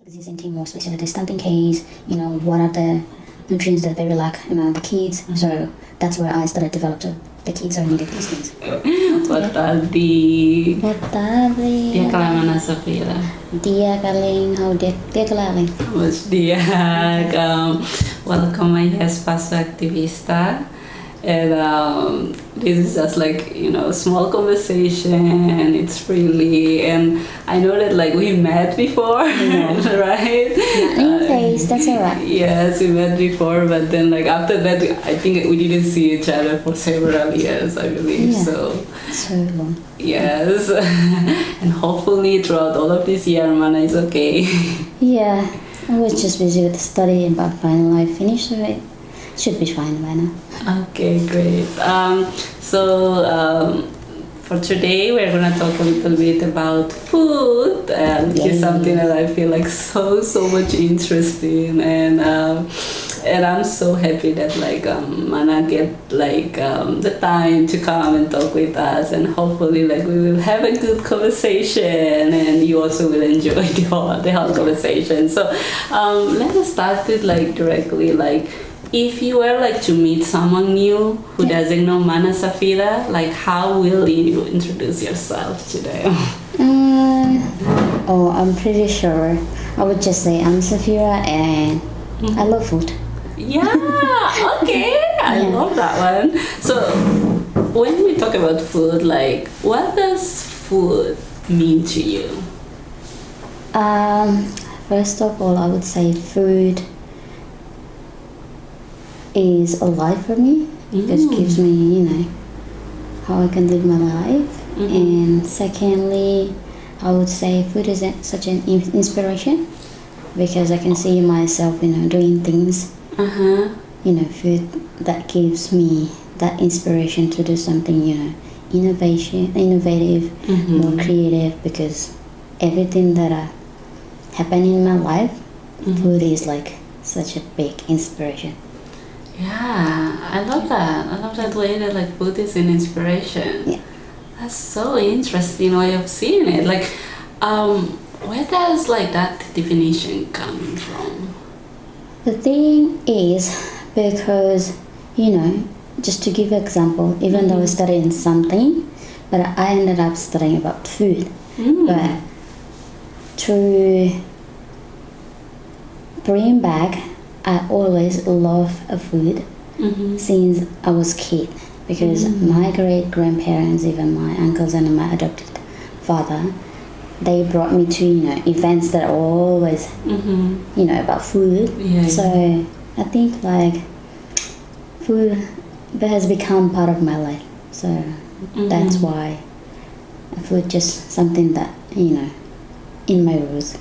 disease in Timor, especially the stunting case, what are the nutrients that they lack among the kids. So that's where I started to develop the kids are needed these things. Dia kelamaan Safira. Dia kaling how dia kelaling. Mas dia welcome my guest Paso Activista. And this is just like, small conversation, and it's freely, and I know that like we met before, right? Not in your face, that's alright. Yes, we met before, but then like after that, I think we didn't see each other for several years, I believe. So long. Yes, and hopefully throughout all of this year, Mana is okay. Yeah, I was just busy with the study, but finally I finished it. Should be fine by now. Okay, great. So for today, we're gonna talk a little bit about food, which is something that I feel like so much interesting, and I'm so happy that like Mana get like the time to come and talk with us, and hopefully like we will have a good conversation, and you also will enjoy the whole conversation. So let us start with like directly like. If you were like to meet someone new who doesn't know Mana Safira, like how will you introduce yourself to them? I'm pretty sure I would just say I'm Safira and I love food. Yeah, okay, I love that one. So when we talk about food, like what does food mean to you? First of all, I would say food is a life for me. It gives me, how I can live my life. And secondly, I would say food is such an inspiration because I can see myself, doing things. Food that gives me that inspiration to do something, innovative, more creative. Because everything that happen in my life, food is like such a big inspiration. Yeah, I love that. I love that way that like food is an inspiration. Yeah. That's so interesting way of seeing it. Like, where does like that definition come from? The thing is, because, just to give an example, even though I was studying something, but I ended up studying about food. But to bring back, I always love food since I was a kid, because my great-grandparents, even my uncles and my adopted father, they brought me to events that are always about food. So I think like food has become part of my life. So that's why food just something that in my roots.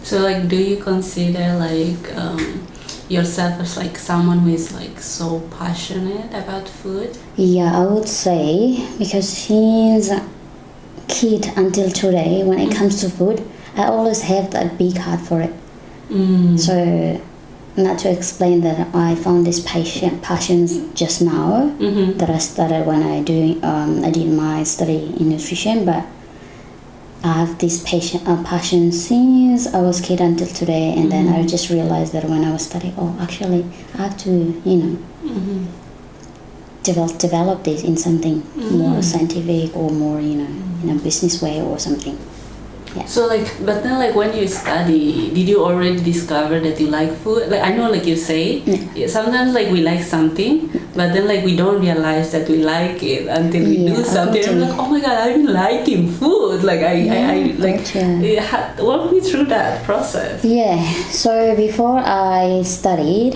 So like, do you consider like yourself as like someone who is like so passionate about food? Yeah, I would say, because since a kid until today, when it comes to food, I always have that big heart for it. So not to explain that I found this passions just now that I started when I did my study in nutrition, but I have this passion since I was a kid until today, and then I just realized that when I was studying, actually I have to, develop this in something more scientific or more, in a business way or something. Yeah. So like, but then like when you study, did you already discover that you like food? Like I know like you say, sometimes like we like something, but then like we don't realize that we like it until we do something. I'm like, oh my god, I've been liking food. Like walk me through that process. Yeah, so before I studied,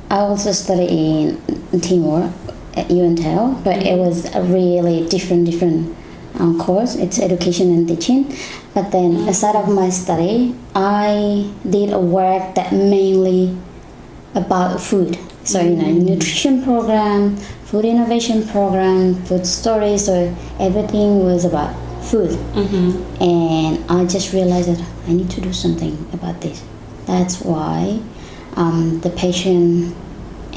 I also studied in Timor at UNTEL, but it was a really different course. It's education and teaching. But then aside of my study, I did a work that mainly about food. So nutrition program, food innovation program, food stories. So everything was about food. And I just realized that I need to do something about this. That's why the passion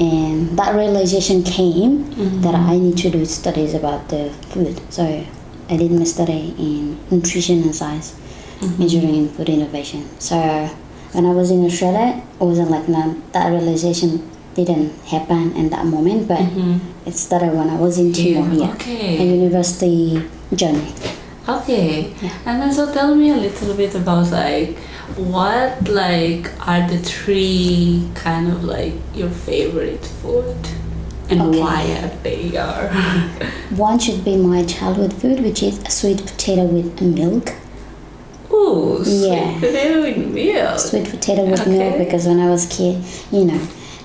and that realization came that I need to do studies about the food. So I did my study in nutrition and science. majoring in food innovation. So when I was in Australia, it wasn't like that realization didn't happen in that moment, but it started when I was in Timor, a university journey. Okay, and then so tell me a little bit about like what like are the 3 kind of like your favorite food and why they are. One should be my childhood food, which is a sweet potato with milk. Ooh, sweet potato with milk. Sweet potato with milk, because when I was a kid, you know,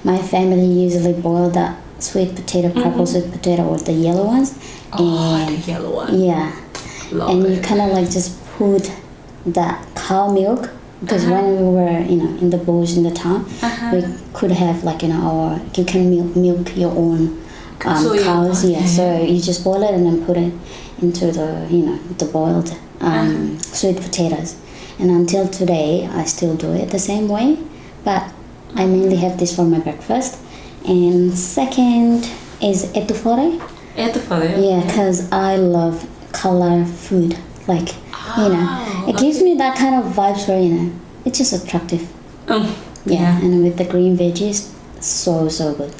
my family usually boiled that sweet potato, purple sweet potato with the yellow ones. Oh, the yellow one. Yeah. Love and it. you kind of like just put that cow milk, because when we were, you know, in the bush in the town, we could have like, you know, or you can milk your own cows. So you just boil it and then put it into the, you know, the boiled sweet potatoes. And until today, I still do it the same way, but I mainly have this for my breakfast. And second is etouffee. Etouffee? Yeah, because I love color food. Like, you know, it gives me that kind of vibes where, you know, it's just attractive. And with the green veggies, so good.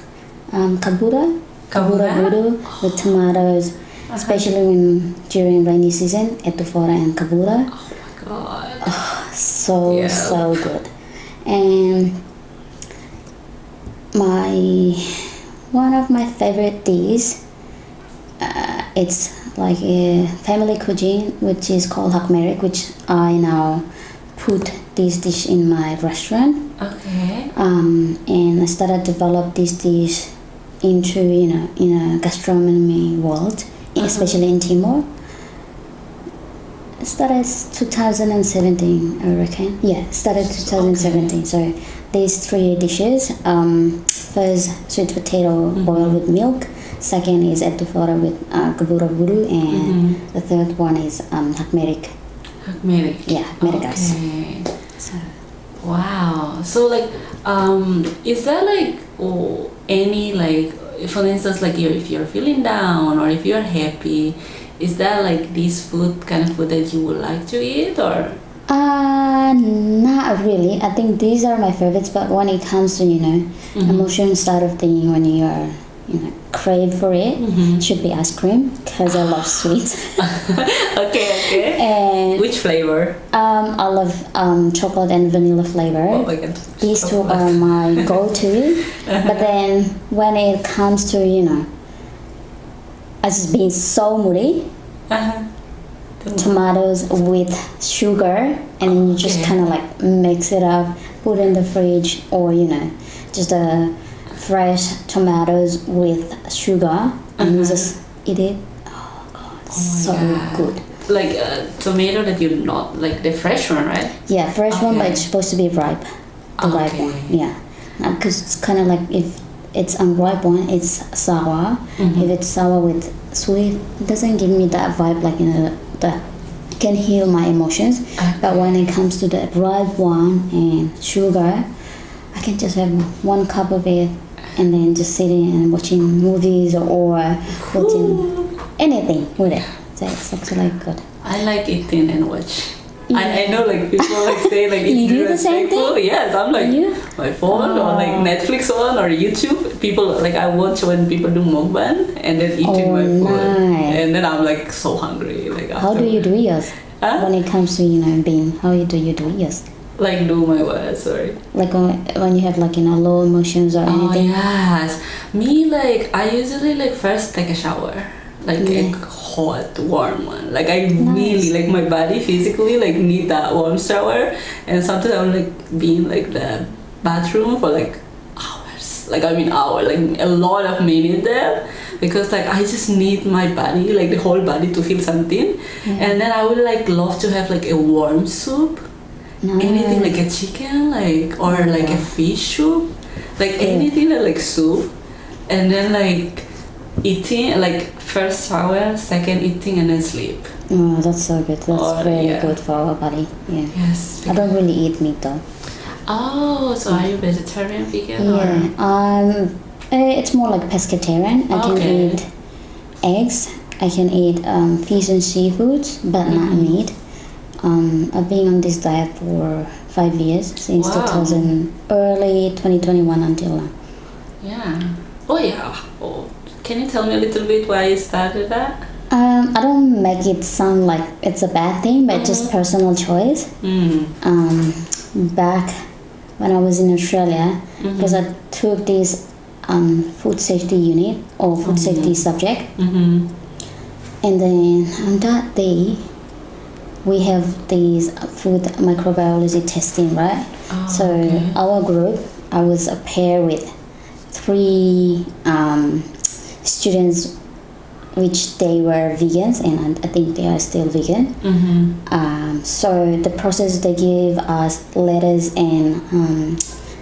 Kabura voodoo with tomatoes, especially when during rainy season, etouffee and kabura. Oh my god. So good. And one of my favorite dishes, it's like a family cuisine, which is called hakmerik, which I now put this dish in my restaurant. Okay. And I started to develop this dish into, you know, in a gastronomy world, especially in Timor. It started 2017, I reckon. Yeah, started 2017. So these 3 dishes. First, sweet potato boiled with milk. Second is etouffee with kabura voodoo, and the third one is hakmerik. Hakmerik. Yeah, hakmerik. Okay. So. Wow. So like, is there like any like, for instance, like if you're feeling down or if you're happy, is there like this kind of food that you would like to eat, or? Not really. I think these are my favorites, but when it comes to, you know, emotion side of thing, when you are, you know, crave for it, should be ice cream, because I love sweets. Okay. And which flavor? I love chocolate and vanilla flavor. Oh my god. These 2 are my go-to. But then when it comes to, you know, I just being so moody, tomatoes with sugar, and then you just kind of like mix it up, put it in the fridge, or, you know, just fresh tomatoes with sugar, and you just eat it. Oh god, so good. Like tomato that you not like the fresh one, right? Yeah, fresh one, but it's supposed to be ripe. The ripe one, yeah. Because it's kind of like, if it's unripe one, it's sour. If it's sour with sweet, it doesn't give me that vibe, like, you know, that can heal my emotions. But when it comes to the ripe one and sugar, I can just have 1 cup of it and then just sitting and watching movies or watching anything with it. So it's actually good. I like eating and watch. I know like people like say like it's You do the same thing? Yes, I'm like my phone or like Netflix on or YouTube. People like, I watch when people do mukbang and then eating my food, and then I'm like so hungry. Like how do you do yours? When it comes to, you know, being, how do you do yours? Like do my what? Sorry. Like when you have like, you know, low emotions or anything. Oh yes, me like I usually like first take a shower. Like a hot, warm one. Like I really, like my body physically like need that warm shower. And sometimes I'm like being like the bathroom for like hours. Like I mean hour, like a lot of minutes there. Because like I just need my body, like the whole body to feel something. And then I would like love to have like a warm soup. Anything like a chicken, like, or like a fish soup. Like anything like soup. And then like eating, like first shower, second eating, and then sleep. Oh, that's so good. That's very good for our body. Yeah. Yes. I don't really eat meat though. Oh, so are you vegetarian, vegan? Yeah. It's more like pescatarian. I can eat eggs. I can eat fish and seafoods, but not meat. I've been on this diet for 5 years, since Wow. early 2021 until now. Yeah. Oh yeah. Oh, can you tell me a little bit why you started that? I don't make it sound like it's a bad thing, but just personal choice. Back when I was in Australia, because I took this food safety unit or food safety subject, and then on that day, we have these food microbiology testing, right? So our group, I was a pair with 3 students, which they were vegans, and I think they are still vegan. So the process, they give us lettuce and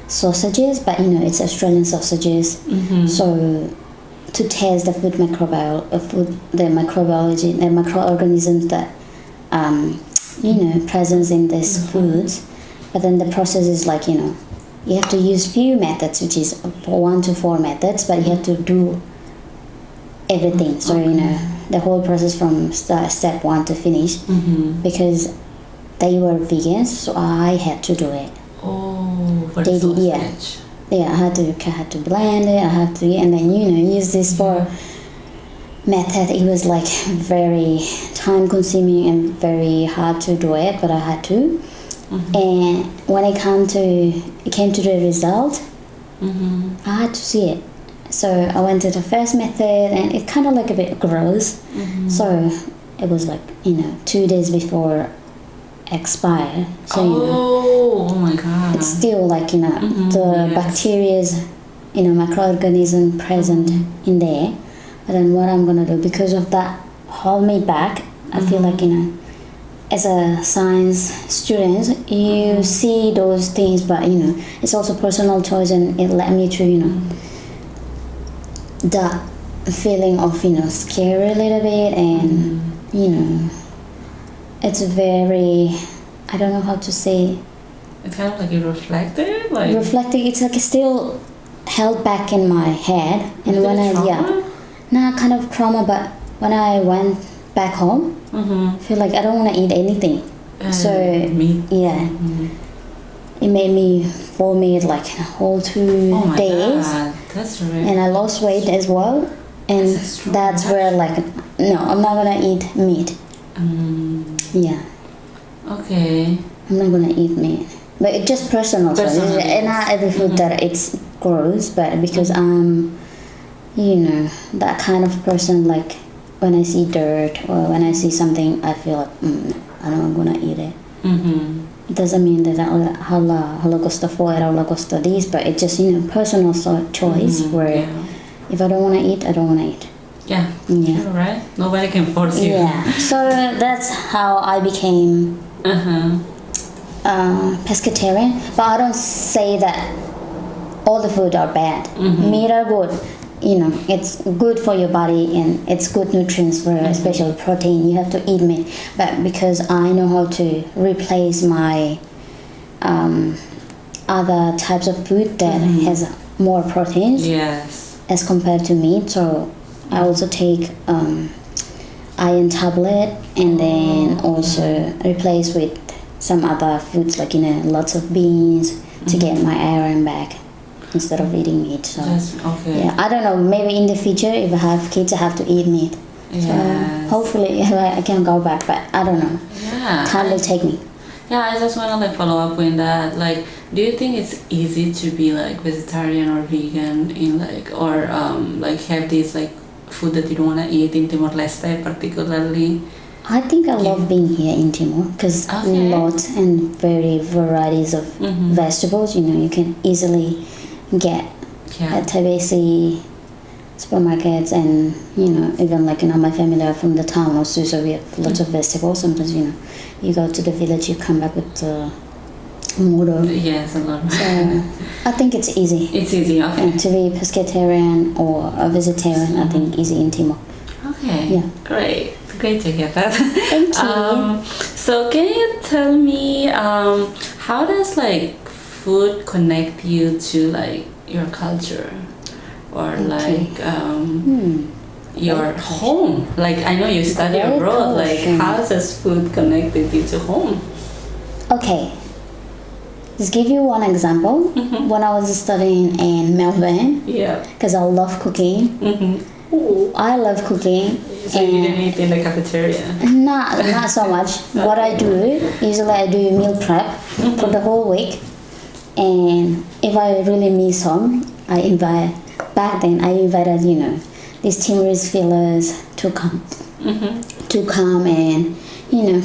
sausages, but it's Australian sausages. So to test the food the microbiology, the microorganisms that presence in these foods. But then the process is like, you have to use few methods, which is 1 to 4 methods, but you have to do everything. So the whole process from step 1 to finish, because they were vegans, so I had to do it. Oh, for They the did, sausage. I had to blend it. I had to, and then use this for method. It was like very time consuming and very hard to do it, but I had to. And when it came to the result, I had to see it. So I went to the first method, and it kind of like a bit gross. So it was like 2 days before expire. So oh my god! it's still like the bacteria's microorganism present in there. But then what I'm gonna do, because of that hold me back, I feel like as a science student, you see those things, but it's also personal choice, and it led me to that feeling of scary a little bit, and it's very, I don't know how to say, It's kind of like you reflected, like reflecting. It's like it's still held back in my head, and when I not kind of trauma, but when I went back home, I feel like I don't want to eat anything. So meat. it made me vomit like a whole 2 Oh my days. god, that's right. And I lost weight as well, and that's where like, no, I'm not gonna eat meat. Okay. I'm not gonna eat meat, but it's just personal choice. And not every food that it's gross, but because I'm that kind of person, like when I see dirt or when I see something, I feel like I'm gonna eat it. It doesn't mean that hala gusto for it, hala gusto this, but it's just personal choice where if I don't want to eat, I don't want to eat. Yeah. You're right. Nobody can force you. Yeah. So that's how I became pescatarian. But I don't say that all the food are bad. Meat are good. It's good for your body, and it's good nutrients for especially protein. You have to eat meat, but because I know how to replace my other types of food that has more proteins as compared to meat, so I also take iron tablet, and then also replace with some other foods like lots of beans to get my iron back, instead of eating meat. So I don't know, maybe in the future if I have kids I have to eat meat. So hopefully I can go back, but I don't know. Time will take me. I just want to follow up with that. Like, do you think it's easy to be like vegetarian or vegan in or have these food that you don't want to eat in Timor-Leste particularly? I think I love being here in Timor, because lots and very varieties of vegetables. You can easily get at Tibesi supermarkets, and even my family are from the town also, so we have lots of vegetables. Sometimes you go to the village, you come back with more. Yes, a lot. So I think it's easy. It's easy, okay. To be pescatarian or a vegetarian, I think easy in Timor. Okay. Great to hear that. Thank you. So can you tell me how does food connect you to your culture, or your home? Like, I know you study Very abroad. close, Like, how does food connected you to home? Okay. Just give you one example. When I was studying in Melbourne, Yeah. because I love cooking. Ooh. I love cooking. So you didn't eat in the cafeteria? Not so much. What I do, usually I do meal prep for the whole week. And if I really miss home, back then I invited, these Timorese fellas to come and,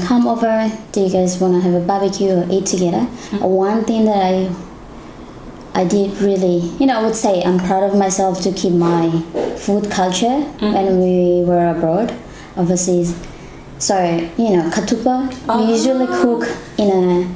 come over. Do you guys want to have a barbecue or eat together? One thing that I did really, I would say I'm proud of myself to keep my food culture when we were abroad, overseas. So, katupa, we usually cook in a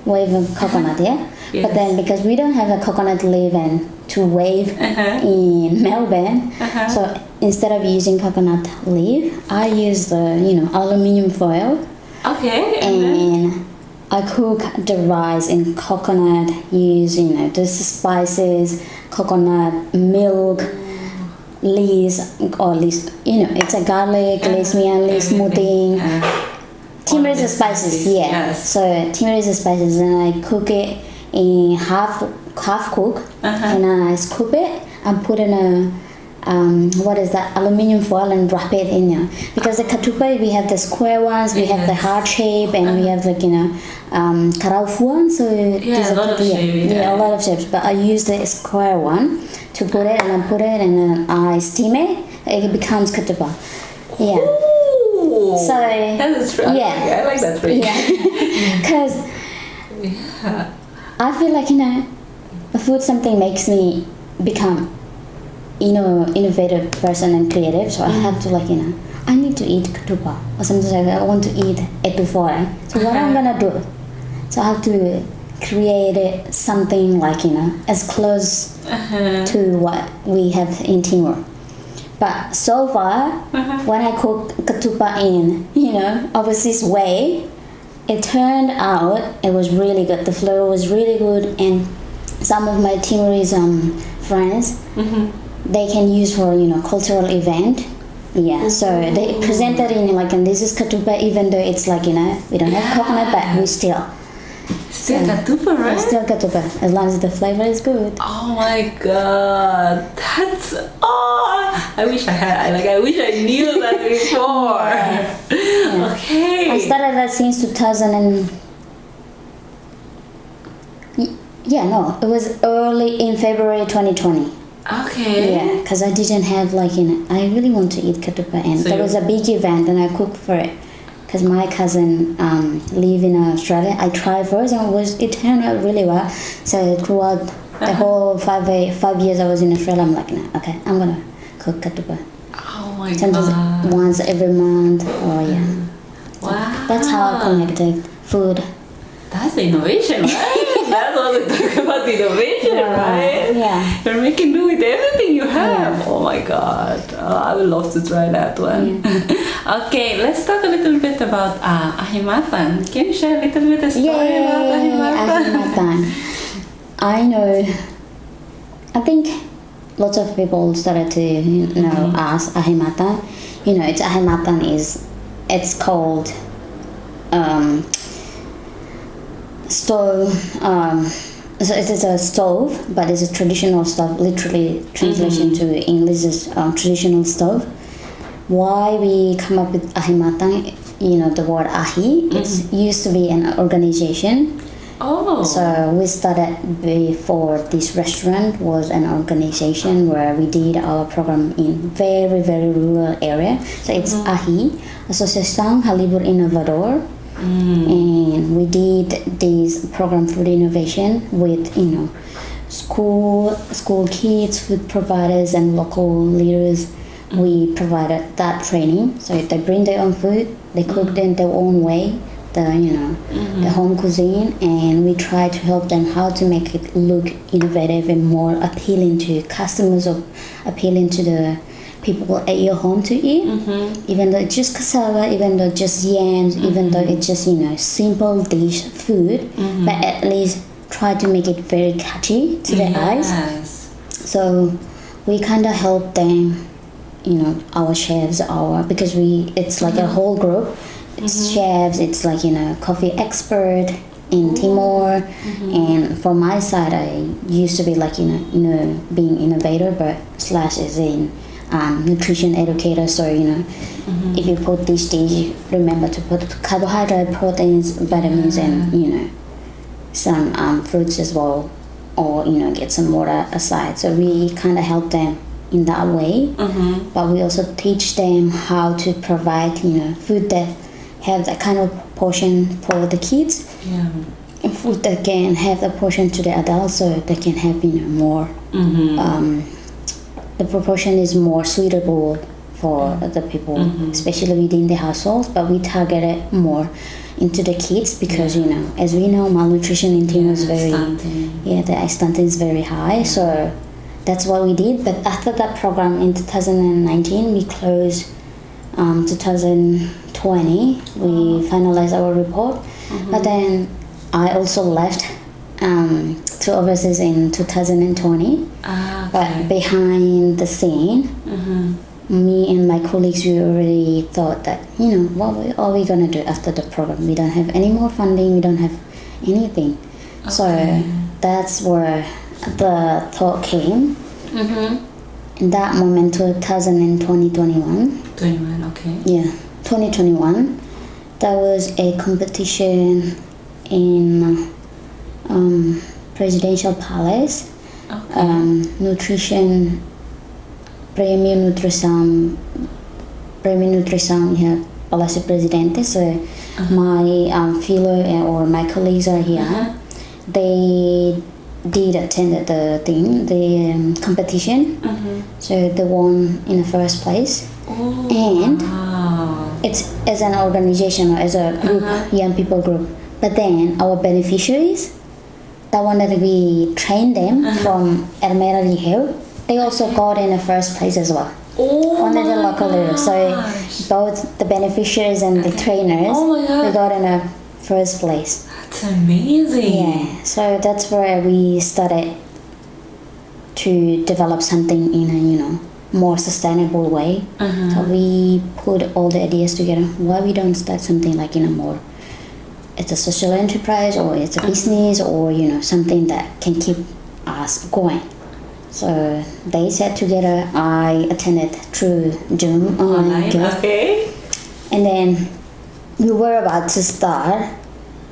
wave of coconut, yeah? Yes. But then because we don't have a coconut leaf and to wave in Melbourne, so instead of using coconut leaf, I use the, aluminium foil. Okay. And I cook the rice in coconut, use, the spices, coconut, milk, leaves, or least, it's a garlic, leaves smoothing. Timorese spices, yeah. Yes. So Timorese spices, and I cook it in half cook, and I scoop it and put in a aluminium foil and wrap it in there. Because the katupa, we have the square ones, we have the heart shape, and we have karaufu one. So a lot of shapes. Yeah, a lot of shapes. But I use the square one to put it, and then I steam it. It becomes katupa. Yeah. Ooh, So that's true. yeah. I like that trick. Yeah. Because I feel like food something makes me become innovative person and creative. So I have to I need to eat katupa or something like that. I want to eat etufore. So what I'm gonna do? So I have to create something as close to what we have in Timor. But so far, when I cook katupa in overseas way, it turned out it was really good. The flavor was really good, and some of my Timorese friends, they can use for cultural event. Yeah, so they presented in and this is katupa, even though it's we don't have coconut, but we still katupa, right? Still katupa, as long as the flavor is good. Oh my god, that's I wish I wish I knew that before. Yeah. Okay. I started that since 2000 and it was early in February 2020. Okay. Yeah, because I didn't have I really want to eat katupa, and So there was a big event and I cooked for it. Because my cousin live in Australia. I tried first and it turned out really well. So throughout the whole 5 years I was in Australia, I'm like, nah, okay, I'm gonna cook katupa. Oh my Sometimes god. once every month. Oh yeah. So Wow. that's how I connected food. That's innovation, right? That's what we talk about, innovation, right? Yeah. You're making do with everything you have. Oh my god. I would love to try that one. Okay, let's talk a little bit about AHI MATAN. Can you share a little bit of story about AHI MATAN? AHI MATAN. I know. I think lots of people started to ask AHI MATAN. It's AHI MATAN it's called stove. So it is a stove, but it's a traditional stove. Literally translation to English is traditional stove. Why we come up with AHI MATAN? The word AHI. It used to be an organization. Oh. So we started before this restaurant was an organization where we did our program in very, very rural area. So it's AHI, Asociação Halibur Inovador. And we did this program food innovation with school kids, food providers, and local leaders. We provided that training, so they bring their own food, they cook it in their own way, the home cuisine, and we try to help them how to make it look innovative and more appealing to customers, or appealing to the people at your home to eat. Even though it's just cassava, even though it's just yams, even though it's just simple dish food, but at least try to make it very catchy to the eyes. So we kind of help them our chefs, because it's like a whole group. It's chefs, it's like coffee expert in Timor, and from my side I used to be like being innovator, but slash is in nutrition educator. So if you put this dish, remember to put carbohydrate, proteins, vitamins, and some fruits as well, or get some water aside. So we kind of help them in that way, but we also teach them how to provide food that have that kind of portion for the kids, and food that can have the portion to the adults, so they can have more. The proportion is more suitable for the people, especially within the households, but we target it more into the kids because as we know, malnutrition in Timor is very the stunting is very high. So that's what we did. But after that program in 2019, we closed. 2020 we finalized our report, but then I also left to overseas in 2020. But behind the scene, me and my colleagues, we already thought that what are we gonna do after the program? We don't have any more funding, we don't have anything. So that's where the thought came. In that moment, 2021. 2021. There was a competition in Presidential Palace. Nutrition, Premium Nutrition, Palace Presidente. So my fellow or my colleagues are here. They did attend the competition, so they won in the first place. And it's as an organization or as a group, young people group. But then our beneficiaries, the one that we trained them from Elmerali Hill, they also got in the first place as well. On the local level. So both the beneficiaries and the trainers, we got in the first place. That's amazing. Yeah, so that's where we started to develop something in a more sustainable way. So we put all the ideas together. Why we don't start something like more, it's a social enterprise or it's a business or something that can keep us going. So they sat together. I attended through Zoom online. And then we were about to start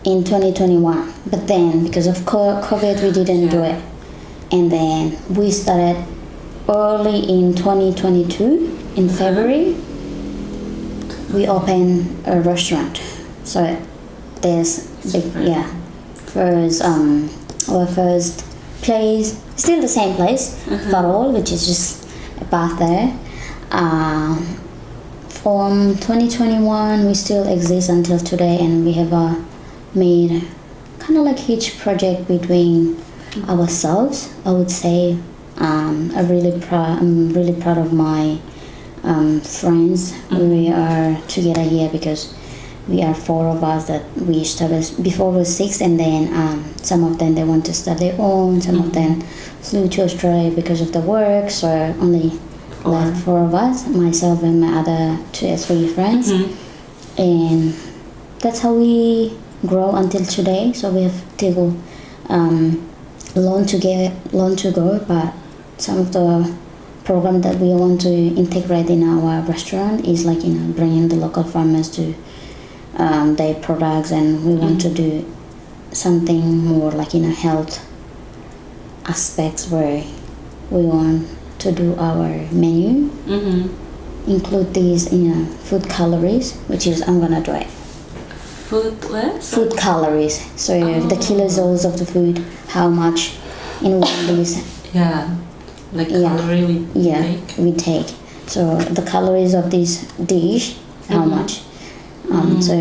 in 2021, but then because of COVID we didn't do it, and then we started early in 2022 in February. We opened a restaurant. So there's our first place, still the same place, Farol, which is just a bath there. From 2021 we still exist until today, and we have made kind of like huge project between ourselves. I would say I'm really proud of my friends. We are together here because we are 4 of us that we started. Before was 6, and then some of them they want to start their own. Some of them flew to Australia because of the work, so only left 4 of us, myself and my other 3 friends. And that's how we grow until today. So we have still long to go, but some of the program that we want to integrate in our restaurant is like bringing the local farmers to their products, and we want to do something more like health aspects, where we want to do our menu include these food calories, which is I'm gonna do it. Food calories. So the kilojoules of the food, how much in one dish. Calorie we take. So the calories of this dish, how much. So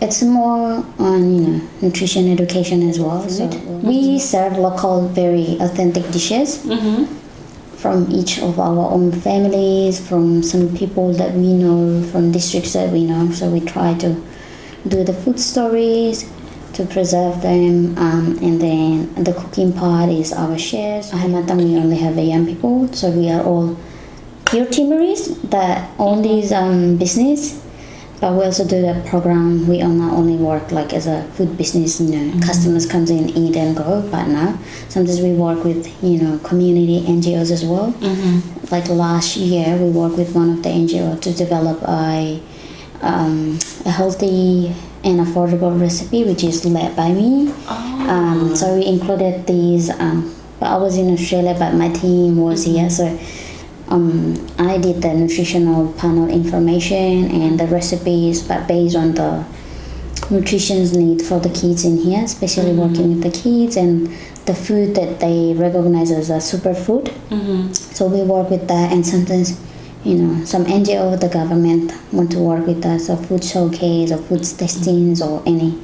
it's more on nutrition education as well. So we serve local, very authentic dishes from each of our own families, from some people that we know, from districts that we know. So we try to do the food stories to preserve them, and then the cooking part is our chefs. AHI MATAN, we only have young people, so we are all pure Timorese that own these business, but we also do the program. We not only work like as a food business, customers comes in, eat and go, but now sometimes we work with community NGOs as well. Like last year, we worked with one of the NGO to develop a healthy and affordable recipe, which is led by me. So we included these. But I was in Australia, but my team was here, so I did the nutritional panel information and the recipes, but based on the nutrition's need for the kids in here, especially working with the kids and the food that they recognize as a superfood. So we work with that, and sometimes some NGO, the government want to work with us, a food showcase or food tastings or any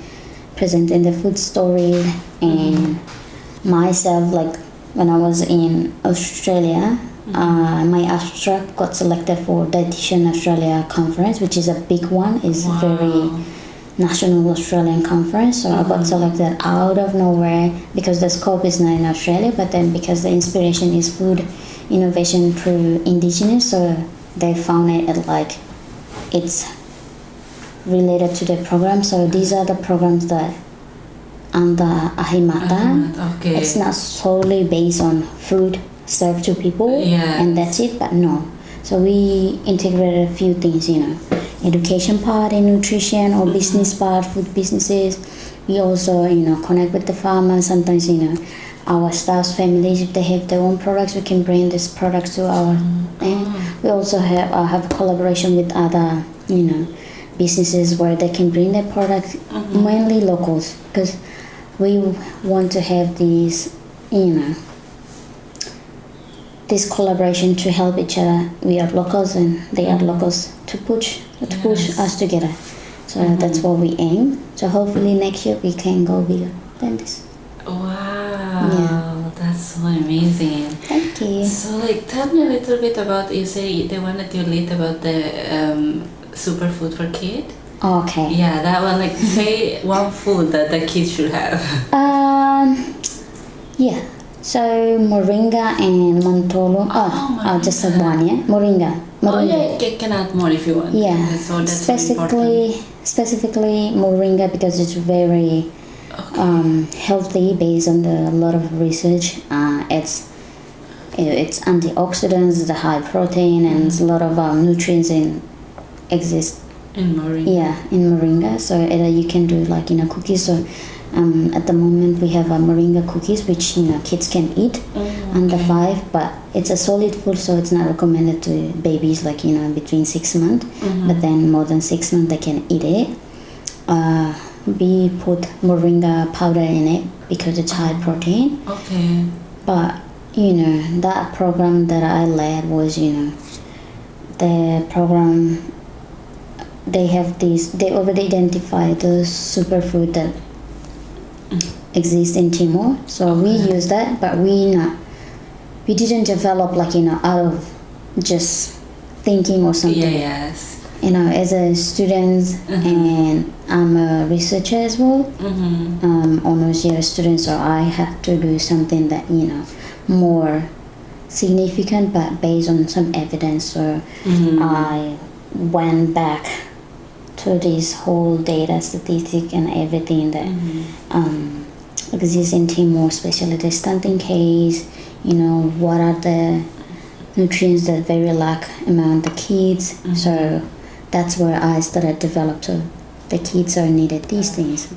present in the food story. And myself, like when I was in Australia, my abstract got selected for Dietitian Australia conference, which is a big one. It's very national Australian conference. So I got selected out of nowhere because the scope is not in Australia, but then because the inspiration is food innovation through indigenous, so they found it like it's related to the program. So these are the programs that under AHI MATAN. It's not solely based on food served to people and that's it, but no. So we integrated a few things, education part in nutrition or business part, food businesses. We also, connect with the farmers. Sometimes, our staff's families, if they have their own products, we can bring these products to our. We also have a collaboration with other, businesses where they can bring their products, mainly locals, because we want to have these, this collaboration to help each other. We are locals and they are locals to push us together. So that's what we aim. So hopefully next year we can go bigger than this. Wow, that's so amazing. Thank you. So tell me a little bit about, you say the one that you lead about the superfood for kids. Okay. Yeah, that one, say one food that the kids should have. Yeah. So moringa and mantolo. Just one, yeah. Moringa. You can add more if you want. Yeah. So that's specifically moringa because it's very healthy based on a lot of research. It's antioxidants, the high protein, and it's a lot of nutrients exist in moringa. Yeah, in moringa. So you can do cookies. So at the moment we have moringa cookies which kids can eat under 5, but it's a solid food, so it's not recommended to babies between 6 months. But then more than 6 months they can eat it. We put moringa powder in it because it's high protein. Okay. But that program that I led was the program, they already identified the superfood that exist in Timor, so we use that, but we didn't develop out of just thinking or something. Yes. As a student, and I'm a researcher as well, honors year student, so I have to do something that more significant but based on some evidence. So I went back to this whole data statistic and everything that exists in Timor, especially the stunting case, what are the nutrients that very lack among the kids. So that's where I started develop to the kids are needed these things.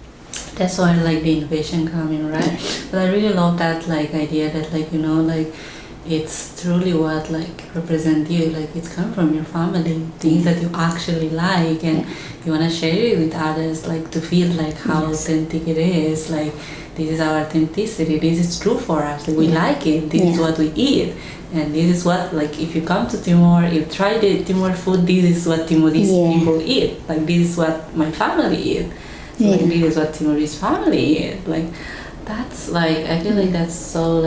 That's why the innovation coming, right? But I really love that idea that it's truly what represent you, it's come from your family, things that you actually like, and you want to share it with others, to feel how authentic it is, this is our authenticity, this is true for us, we like it, this is what we eat, and this is what if you come to Timor, you try the Timor food, this is what Timorese people eat, this is what my family eat, this is what Timorese family eat, that's I feel that's so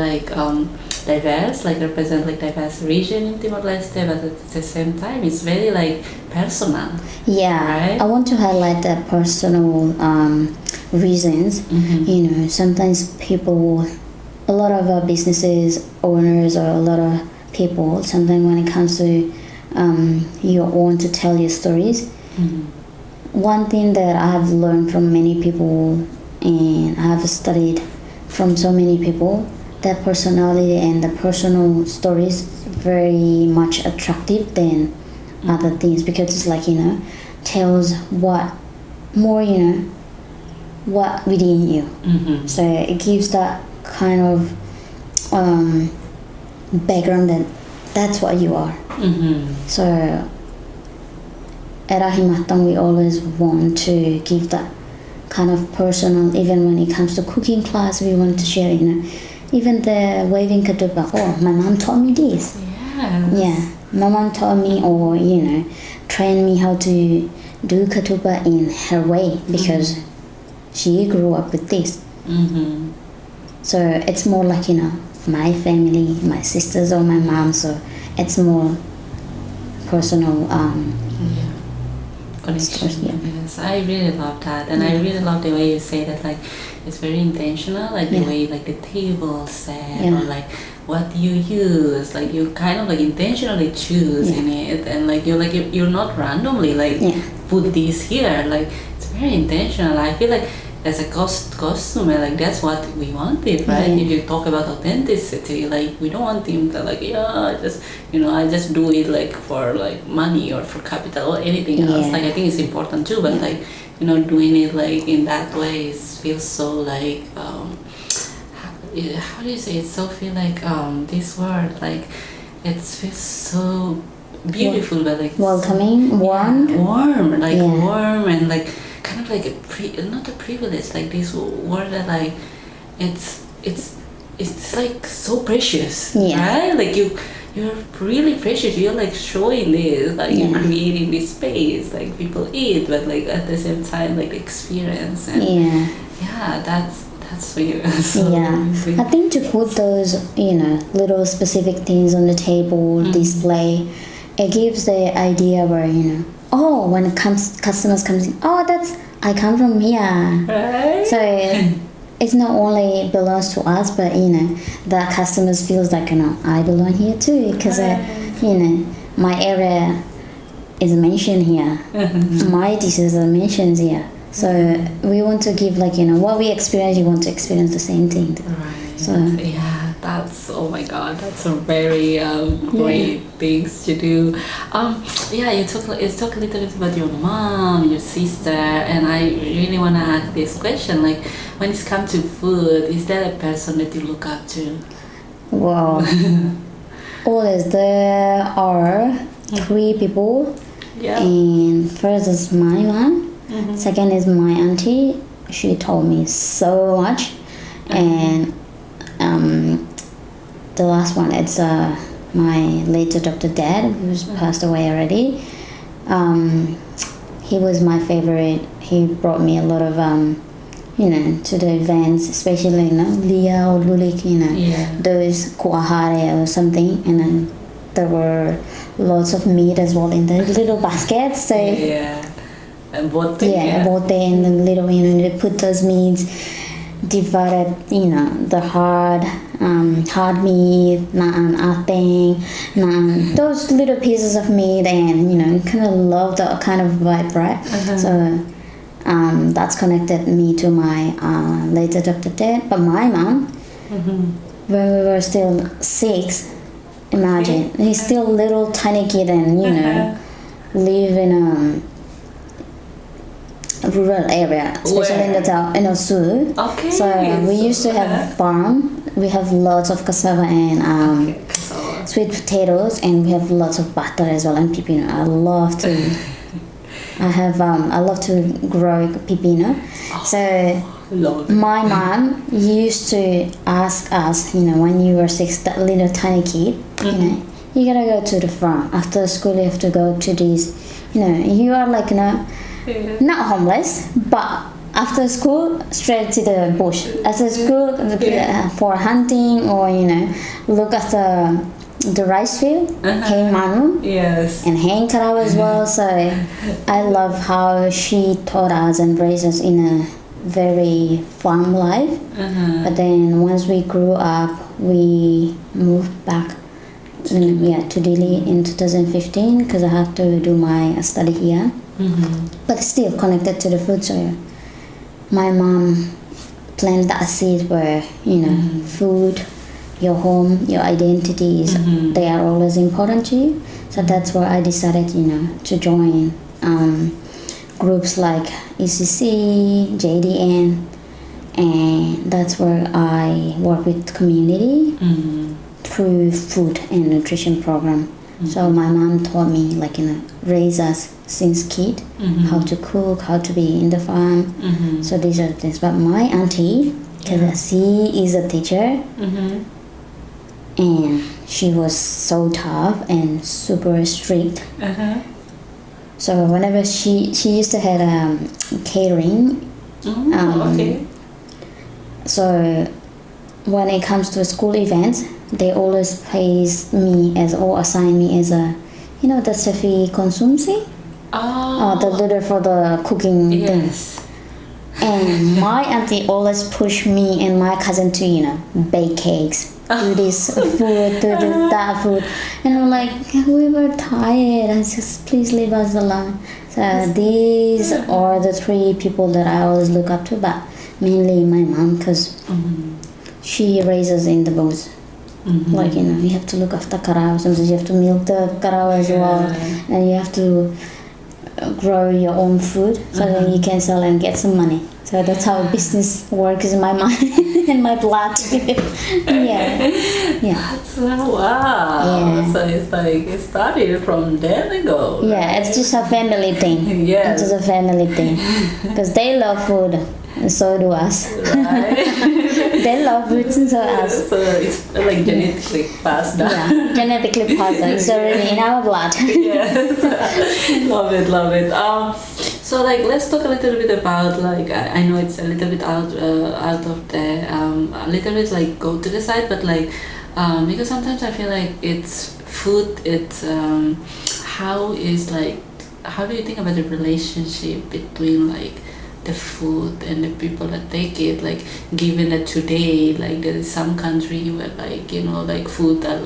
diverse, represent diverse region in Timor-Leste, but at the same time it's very personal. Yeah, right? I want to highlight the personal reasons. Sometimes people, a lot of businesses owners or a lot of people. Sometimes when it comes to you want to tell your stories. One thing that I have learned from many people, and I have studied from so many people, that personality and the personal stories very much attractive than other things, because it's like, tells what more, what within you. So it gives that kind of background that that's what you are. So at AHI MATAN, we always want to give that kind of personal, even when it comes to cooking class, we want to share, even the waving ketupat. Oh, my mom taught me this. Yeah, my mom taught me, or, trained me how to do ketupat in her way, because she grew up with this. So it's more like, my family, my sisters or my mom, so it's more personal connection. Yeah. Yes, I really love that, and I really love the way you say that, like, it's very intentional, like the way, like, the table set, or like what you use, like you kind of like intentionally choose in it, and like you're not randomly like put this here, like it's very intentional. I feel like as a customer, like that's what we wanted, right? If you talk about authenticity, like we don't want him to like, I just do it like for like money or for capital or anything else. Like I think it's important too, but like, doing it like in that way feels so like, how do you say it? So feel like this word, like it feels so beautiful, but like welcoming, warm, like warm, and like kind of like not a privilege, like this word that like it's like so precious, right? Like you're really precious. You're like showing this, like you're creating this space, like people eat, but like at the same time like experience, and that's for you. So I think to put those little specific things on the table, display, it gives the idea where when customers comes in, I come from here, right? So it's not only belongs to us, but the customers feels like I belong here too, because my area is mentioned here, my dishes are mentioned here. So we want to give like what we experience, you want to experience the same thing. Right. So that's, oh my god, that's a very great things to do. You talk a little bit about your mom, your sister, and I really want to ask this question, like when it comes to food, is there a person that you look up to? Well, always there are 3 people, and first is my mom. Second is my auntie. She taught me so much, and the last one, it's my late adopted dad, who's passed away already. He was my favorite. He brought me a lot of to the events, especially Lia or Lulik, those kuahare or something, and then there were lots of meat as well in the little baskets. So and bote, bote, and the little they put those meats divided, the hard meat, ateng, those little pieces of meat, and kind of love that kind of vibe, right? So that's connected me to my late adopted dad. But my mom, when we were still 6, imagine he's still a little tiny kid, and live in a rural area, especially in the town, in Osu. So we used to have farm. We have lots of cassava and sweet potatoes, and we have lots of butter as well, and pipino. I love to grow pipino. So my mom used to ask us, when you were 6, that little tiny kid, you gotta go to the farm after school. You have to go to these, you are like not homeless, but after school straight to the bush. After school for hunting, or look at the rice field, hang manu, and hang karao as well. So I love how she taught us and raised us in a very farm life. But then once we grew up, we moved back to Delhi in 2015 because I have to do my study here. But still connected to the food. So my mom planted that seed where food, your home, your identities, they are always important to you. So that's where I decided to join groups like ECC, JDN, and that's where I work with community through food and nutrition program. So my mom taught me raise us since kid, how to cook, how to be in the farm. So these are the things. But my auntie, because she is a teacher, and she was so tough and super strict. So whenever she used to have catering. So when it comes to school events, they always place me as or assign me as a the Sefi Konsumsi, the leader for the cooking thing. And my auntie always pushed me and my cousin to bake cakes, do this food, do that food, and I'm like, we were tired, and just please leave us alone. So these are the three people that I always look up to, but mainly my mom, because she raises in the booth. You have to look after cows, sometimes you have to milk the cow as well, and you have to grow your own food so that you can sell and get some money. So that's how business works in my mind and my blood. That's wow. So it's it started from then ago. It's just a family thing. It's just a family thing because they love food and so do us. They love food and so us. So it's genetically passed down. Genetically passed down. It's already in our blood. Love it. So let's talk a little bit about I know it's a little bit out of the a little bit go to the side, but because sometimes I feel it's food. It's how do you think about the relationship between the food and the people that take it, given that today there is some country where food that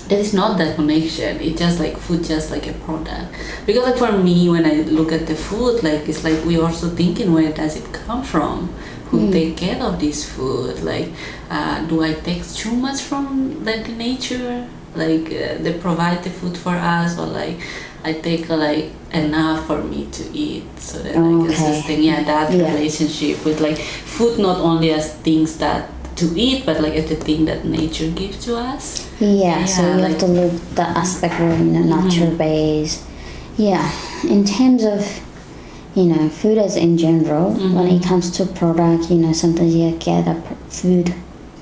there is not that connection. It's just food, just a product. Because for me, when I look at the food, it's we also thinking, where does it come from? Who take care of this food? Do I take too much from the nature? They provide the food for us, or I take enough for me to eat, so that I can sustain relationship with food, not only as things that to eat, but as the thing that nature gives to us. So you have to look the aspect where nature based. In terms of food as in general, when it comes to product, sometimes you get a food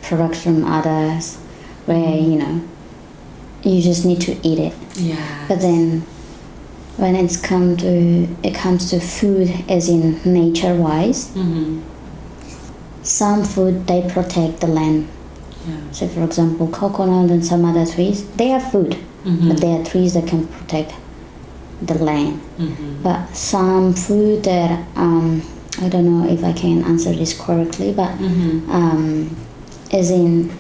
products from others where you just need to eat it. But then when it comes to food as in nature wise, some food they protect the land. So for example, coconut and some other trees, they are food, but they are trees that can protect the land. But some food that I don't know if I can answer this correctly, but as in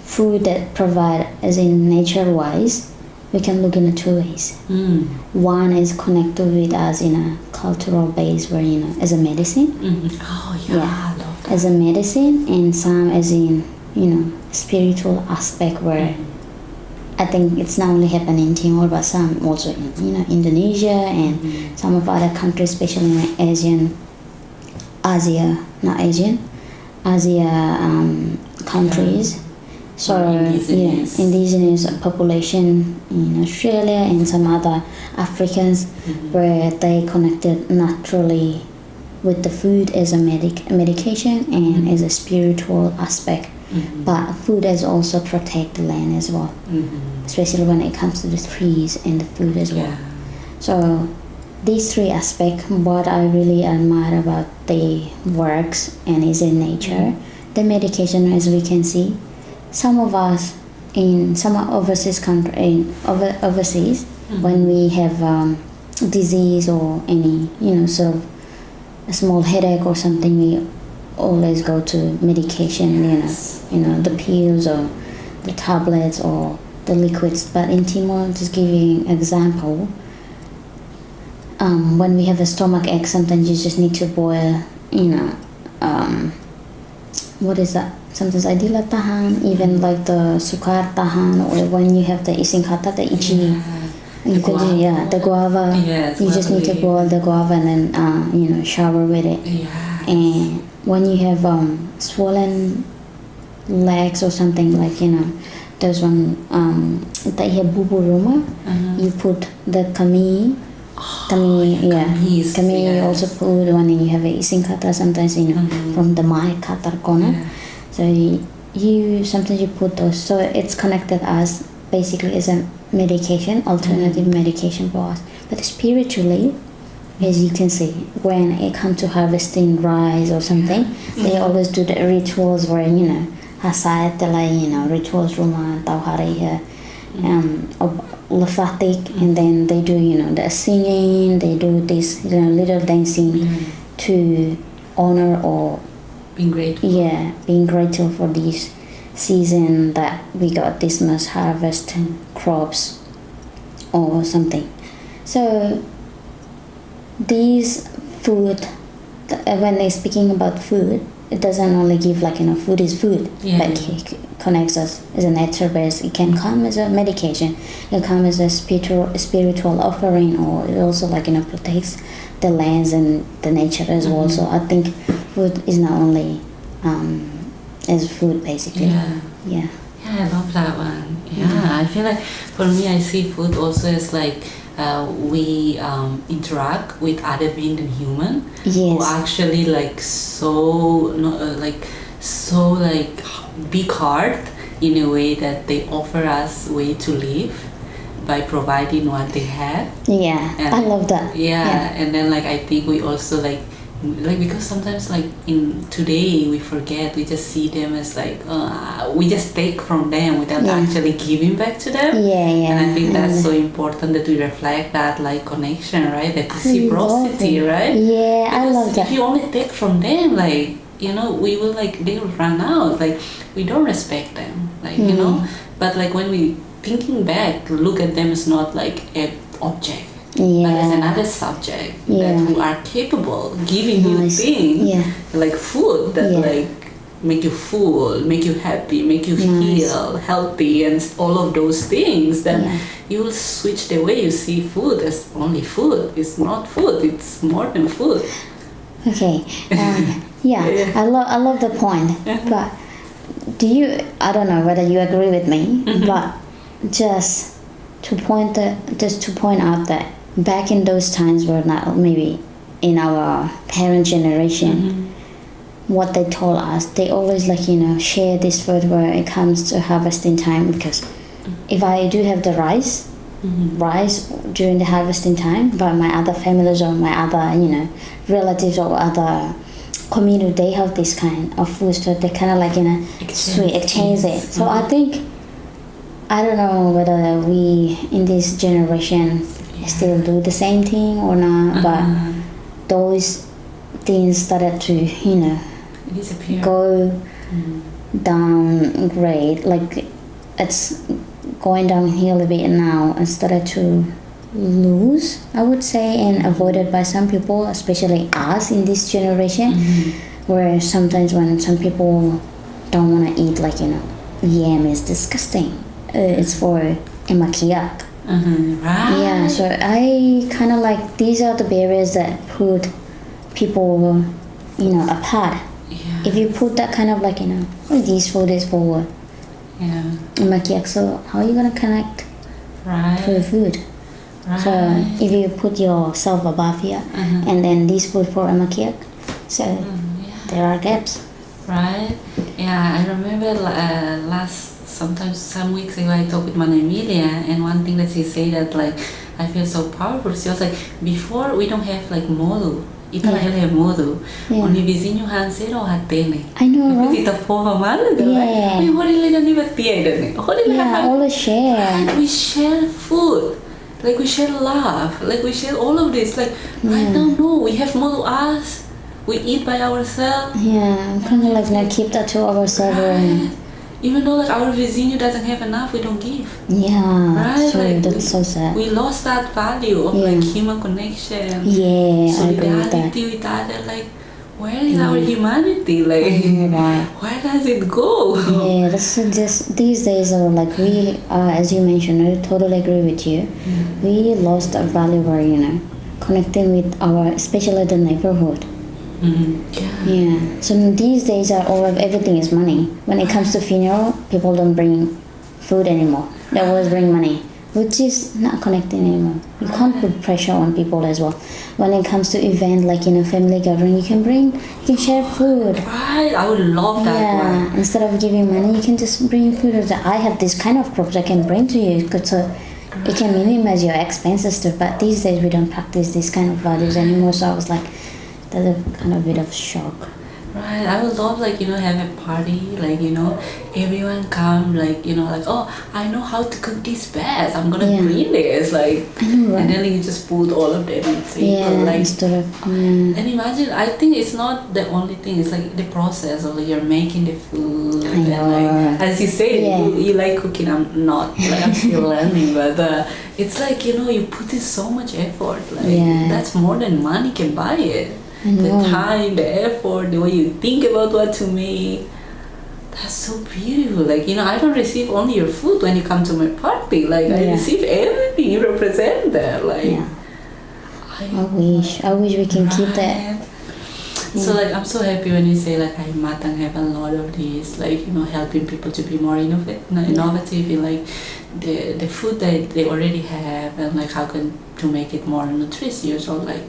food that provide as in nature wise, we can look in two ways. One is connected with us in a cultural base where as a medicine. I love that. As a medicine, and some as in spiritual aspect where I think it's not only happening in Timor, but some also in Indonesia and some of other countries, especially in Asia countries. So indigenous population in Australia and some other Africans, where they connected naturally with the food as a medication and as a spiritual aspect. But food has also protect the land as well, especially when it comes to the trees and the food as well. So these three aspects, what I really admire about the works and is in nature, the medication, as we can see, some of us in some overseas when we have disease or any sort of a small headache or something, we always go to medication, the pills or the tablets or the liquids. But in Timor, just giving example, when we have a stomach ache, sometimes you just need to boil, what is that? Sometimes I dila tahan, even like the sukar tahan, or when you have the ising kata, the ichi, the guava. Yes, you just need to boil the guava and then shower with it. Yeah. And when you have swollen legs or something like those one that you have bubu ruma, you put the kami. Kami also put when you have a ising kata sometimes from the mai kata kona. So you sometimes you put those, so it's connected as basically as a medication, alternative medication for us. But spiritually, as you can see, when it comes to harvesting rice or something, they always do the rituals where hasayat rituals rumah tauhari Laphatic, and then they do the singing, they do this little dancing to honor or being grateful. Being grateful for this season that we got this much harvest crops or something. So these food, when they're speaking about food, it doesn't only give food is food, but it connects us as a nature base. It can come as a medication, it can come as a spiritual offering, or it also protects the lands and the nature as well. So I think food is not only as food basically. Yeah, I love that one. I feel like for me, I see food also as we interact with other being than human, who actually so big heart in a way that they offer us way to live by providing what they have. And I love that. And then I think we also because sometimes in today we forget, we just see them as we just take from them without actually giving back to them. And I think that's so important that we reflect that connection, right? That reciprocity, right? Because I love that. If you only take from them, we will they will run out. We don't respect them, But when we thinking back, look at them as not an object. But as another subject that who are capable giving you things like food that make you full, make you happy, make you feel healthy, and all of those things, then you will switch the way you see food as only food. It's not food, it's more than food. Okay. I love the point. But I don't know whether you agree with me, but just to point out that back in those times were not maybe in our parent generation, what they told us, they always share this food where it comes to harvesting time, because if I do have the rice during the harvesting time, but my other families or my other relatives or other community, they have this kind of food, so they kind of exchange it. So I think, I don't know whether we in this generation still do the same thing or not, but those things started to disappear, go downgrade, it's going downhill a bit now, and started to lose, I would say, and avoided by some people, especially us in this generation, where sometimes when some people don't want to eat yam is disgusting, it's for emakiak. Right. So I kind of these are the barriers that put people apart. If you put that kind of this food is for emakiak, so how are you gonna connect to the food? So if you put yourself above here, and then this food for emakiak, so there are gaps. Right. I remember some weeks ago I talked with Mana Emilia, and one thing that she said that I feel so powerful. She was before we don't have modu. Ita have modu. Only vizinho hansero hatene. I know, right? Ita pova malu dela. We hori don't even tiada. Always share. And we share food. We share love. We share all of this. I don't know. We have modu us. We eat by ourselves. Kind of keep that to ourselves. Right. even though like our vecino doesn't have enough, we don't give. Yeah, Right? so Like that's so sad. we lost that value of like human connection, Yeah, I agree with that. solidarity with other. Like, where is our humanity? Like, Right. where does it go? Yeah, that's just these days are like we, as you mentioned, I totally agree with you. We lost a value where connecting with our, especially the neighborhood. Yeah. Yeah. So these days are all of everything is money. When it comes to funeral, people don't bring food anymore. They always bring money, which is not connecting anymore. You can't put pressure on people as well. When it comes to event like family gathering, you can share food. Right, I would love that one. Instead of giving money, you can just bring food. I have this kind of crops I can bring to you, so it can minimize your expenses too. But these days we don't practice this kind of values anymore. So I was like, that's a kind of bit of shock. Right, I would love like have a party, like everyone come, like like, oh, I know how to cook this best, I'm gonna bring this, like, I know, right? and then you just put all of them in table, like, instead of and imagine, I think it's not the only thing, it's like the process of like you're making the food. I know. And like, as you say, you like cooking, I'm not, like I'm still learning, but it's like you put in so much effort, like that's more than money can buy it. The time, the effort, the way you think about what to make. That's so beautiful. Like, I don't receive only your food when you come to my party. Like, I receive everything you represent there. Like, I wish we can keep that. So like I'm so happy when you say like AHI MATAN have a lot of these, like helping people to be more innovative in like the food that they already have, and like how can to make it more nutritious or like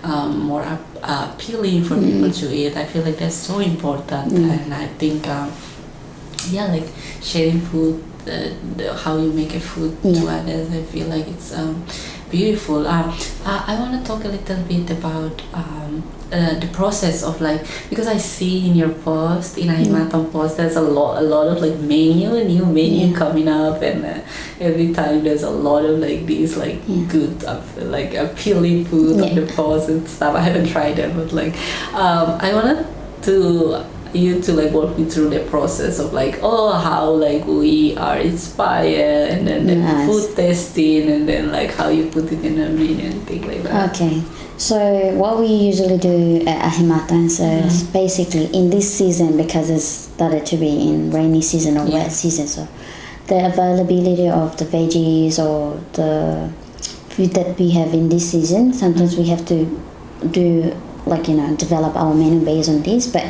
more appealing for people to eat. I feel like that's so important, and I think like sharing food, how you make a food to others, I feel like it's beautiful. I want to talk a little bit about the process of like, because I see in your post, in AHI MATAN post, there's a lot of like new menu coming up, and every time there's a lot of like these like good like appealing food on the post and stuff. I haven't tried them, but like I wanted you to like walk me through the process of like how like we are inspired, and then the food testing, and then like how you put it in a menu and things like that. Okay, so what we usually do at AHI MATAN, so basically in this season, because it's started to be in rainy season or wet season, so the availability of the veggies or the food that we have in this season, sometimes we have to do like develop our menu based on this, but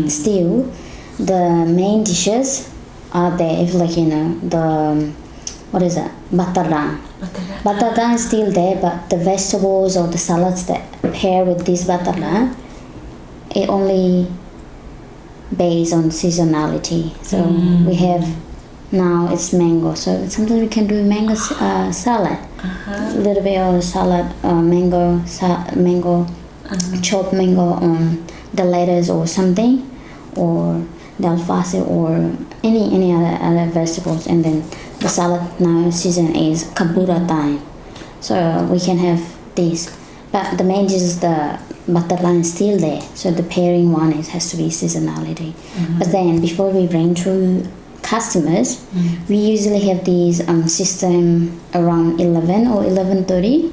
still the main dishes are there. If like the what is that, batara is still there, but the vegetables or the salads that pair with this batara, it only based on seasonality. So we have now it's mango, so sometimes we can do mango salad, a little bit of salad, mango chopped mango on the lettuce or something, or dalfasi or any other vegetables, and then the salad now season is kabura time, so we can have this. But the main dish is the butter line still there, so the pairing one has to be seasonality. But then before we bring to customers, we usually have these system around 11 or 11:30.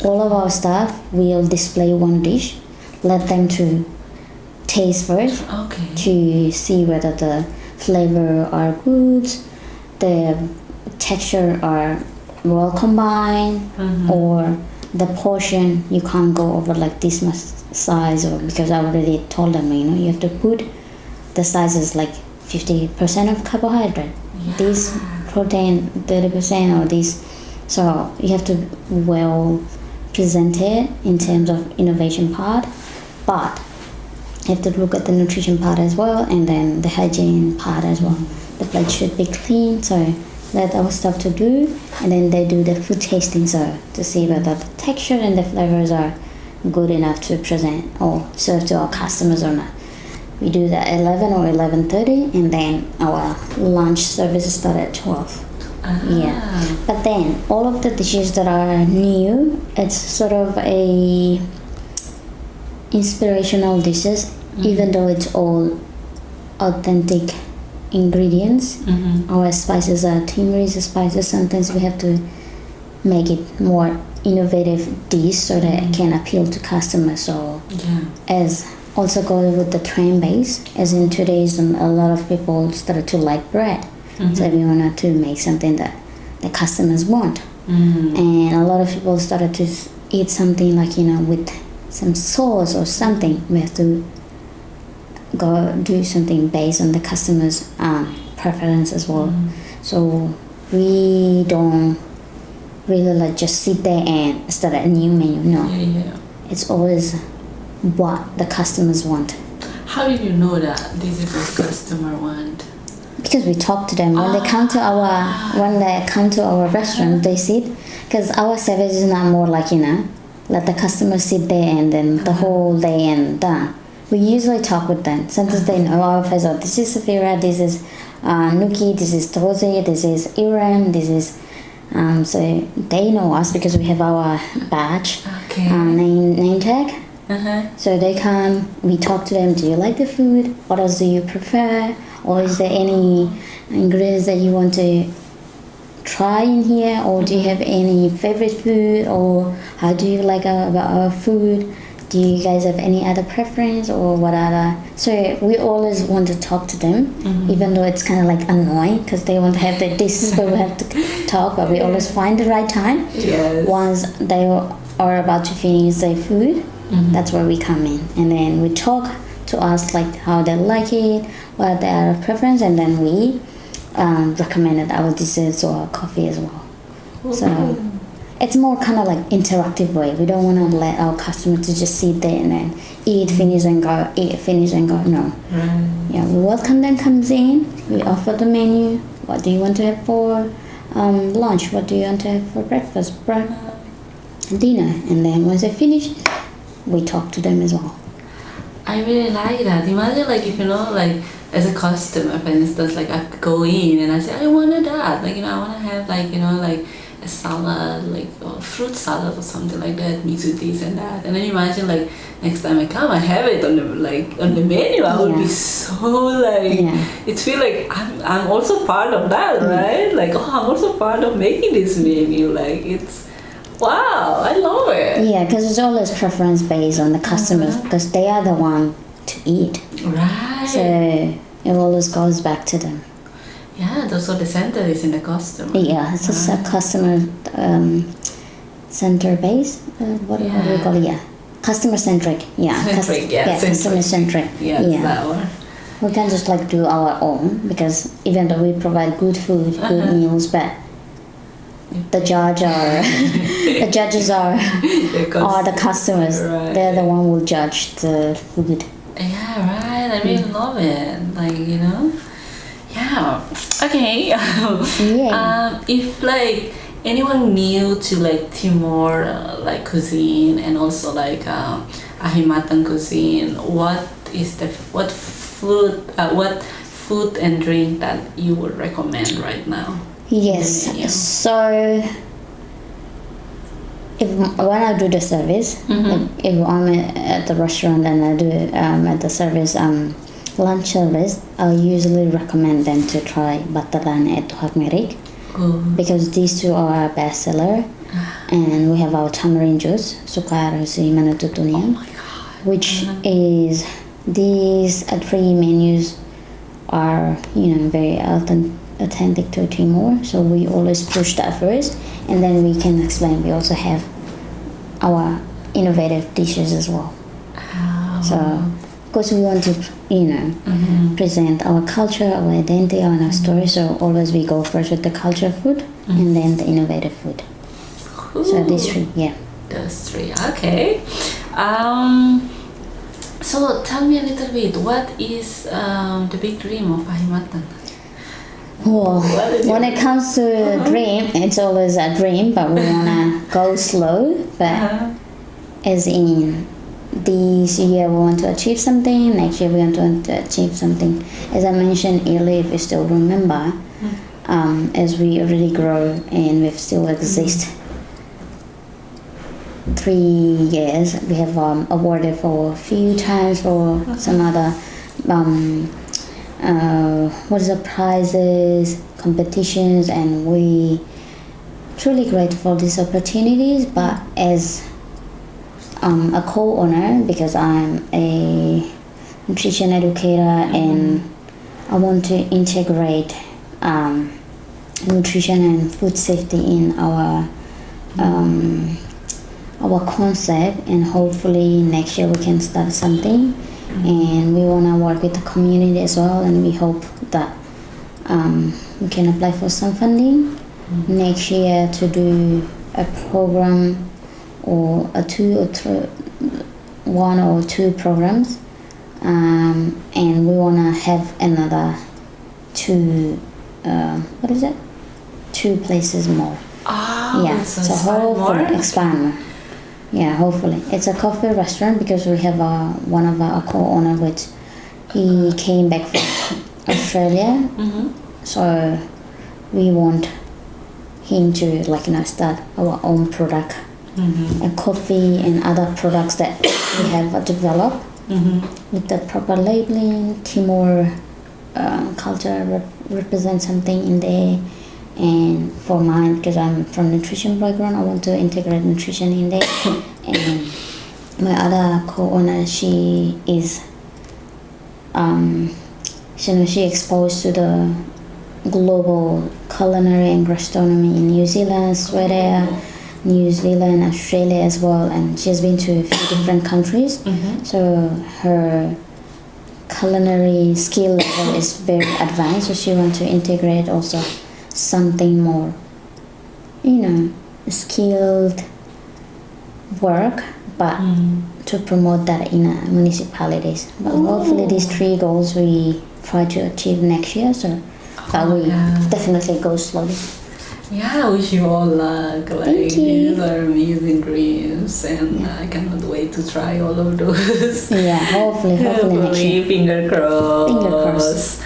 All of our staff will display one dish, let them to taste first, to see whether the flavor are good, the texture are well combined, or the portion you can't go over like this much size, or because I already told them you have to put the sizes like 50% of carbohydrate, this protein 30%, or this, so you have to well present it in terms of innovation part, but you have to look at the nutrition part as well, and then the hygiene part as well. The plate should be clean, so that's our stuff to do, and then they do the food tasting, so to see whether the texture and the flavors are good enough to present or serve to our customers or not. We do that 11 or 11:30, and then our lunch service start at 12. But then all of the dishes that are new, it's sort of a inspirational dishes, even though it's all authentic ingredients. Our spices are Timorese spices. Sometimes we have to make it more innovative dish so that it can appeal to customers. So as also go with the trend base, as in today's a lot of people started to like bread. So we wanted to make something that the customers want. And a lot of people started to eat something like, with some sauce or something. We have to go do something based on the customers' preference as well. So we don't really like just sit there and start a new menu. No, it's always what the customers want. How did you know that this is what customer want? Because we talk to them when they come to our restaurant. They sit, because our service is not more like let the customer sit there and then the whole day and done. We usually talk with them. Sometimes they know our face. Oh, this is Safira, this is Nuki, this is Tozi, this is Iran, this is so they know us because we have our badge, name tag. So they come, we talk to them. Do you like the food? What else do you prefer? Or is there any ingredients that you want to try in here? Or do you have any favorite food? Or how do you like about our food? Do you guys have any other preference or what other? So we always want to talk to them, even though it's kind of like annoying because they want to have their dishes, but we have to talk. But we always find the right time. Once they are about to finish their food, that's where we come in, and then we talk to us like how they like it, what their preference, and then we recommended our desserts or coffee as well. So it's more kind of like interactive way. We don't want to let our customers to just sit there and then eat, finish and go, eat, finish and go. No. Yeah, we welcome them comes in. We offer the menu. What do you want to have for lunch? What do you want to have for breakfast, dinner? And then once they finish, we talk to them as well. I really like that. Imagine like if like as a customer, for instance, like I go in and I say I wanted that. Like I want to have like a salad, like or fruit salad or something like that, mixed with this and that. And then imagine like next time I come, I have it on the menu. I would be so like it feel like I'm also part of that, right? Like I'm also part of making this menu. Like it's wow, I love it. Yeah, because it's always preference based on the customers because they are the one to eat. Right. So it always goes back to them. Yeah, so the center is in the customer. Yeah, it's just a customer center base. What do we call it? Yeah, customer centric. Yeah, customer centric. Yeah, that one. We can just like do our own because even though we provide good food, good meals, but the judges are the customers. Right. They're the one who will judge the food. Yeah, right. I really love it. Like yeah. Okay. If like anyone new to like Timor like cuisine and also like AHI MATAN cuisine, what food and drink that you would recommend right now? Yes. So when I do the service, like if I'm at the restaurant and I do at the service lunch service, I usually recommend them to try batalan at turmeric because these two are our best seller. And we have our tamarind juice, sukar manatutunian, which is these three menus are very authentic to Timor, so we always push that first, and then we can explain. We also have our innovative dishes as well. So because we want to present our culture, our identity, and our story, so always we go first with the culture food and then the innovative food. So these three, those three. Okay. So tell me a little bit, what is the big dream of AHI MATAN? Well, when it comes to dream, it's always a dream, but we wanna go slow. But as in this year we want to achieve something, next year we want to achieve something. As I mentioned earlier, if you still remember, as we already grow and we still exist 3 years, we have awarded for a few times for some other what is the prizes, competitions, and we truly grateful for these opportunities. But as a co-owner, because I'm a nutrition educator and I want to integrate nutrition and food safety in our concept, and hopefully next year we can start something. And we want to work with the community as well, and we hope that we can apply for some funding next year to do a program or one or two programs, and we want to have another two places more. So hopefully expand more. Yeah, hopefully. It's a coffee restaurant because we have one of our co-owner, which he came back from Australia. So we want him to start our own product, and coffee and other products that we have developed with the proper labeling. Timor culture represents something in there. And for mine, because I'm from nutrition background, I want to integrate nutrition in there. And my other co-owner, she is she exposed to the global culinary and gastronomy in New Zealand, Australia, New Zealand, Australia as well, and she's been to a few different countries. So her culinary skill level is very advanced, so she wants to integrate also something more, skilled work, but to promote that in municipalities. But hopefully these three goals we try to achieve next year, so but we definitely go slowly. Yeah, I wish you all luck. These are amazing dreams, and I cannot wait to try all of those. Yeah, hopefully next year. Finger crossed. Finger crossed.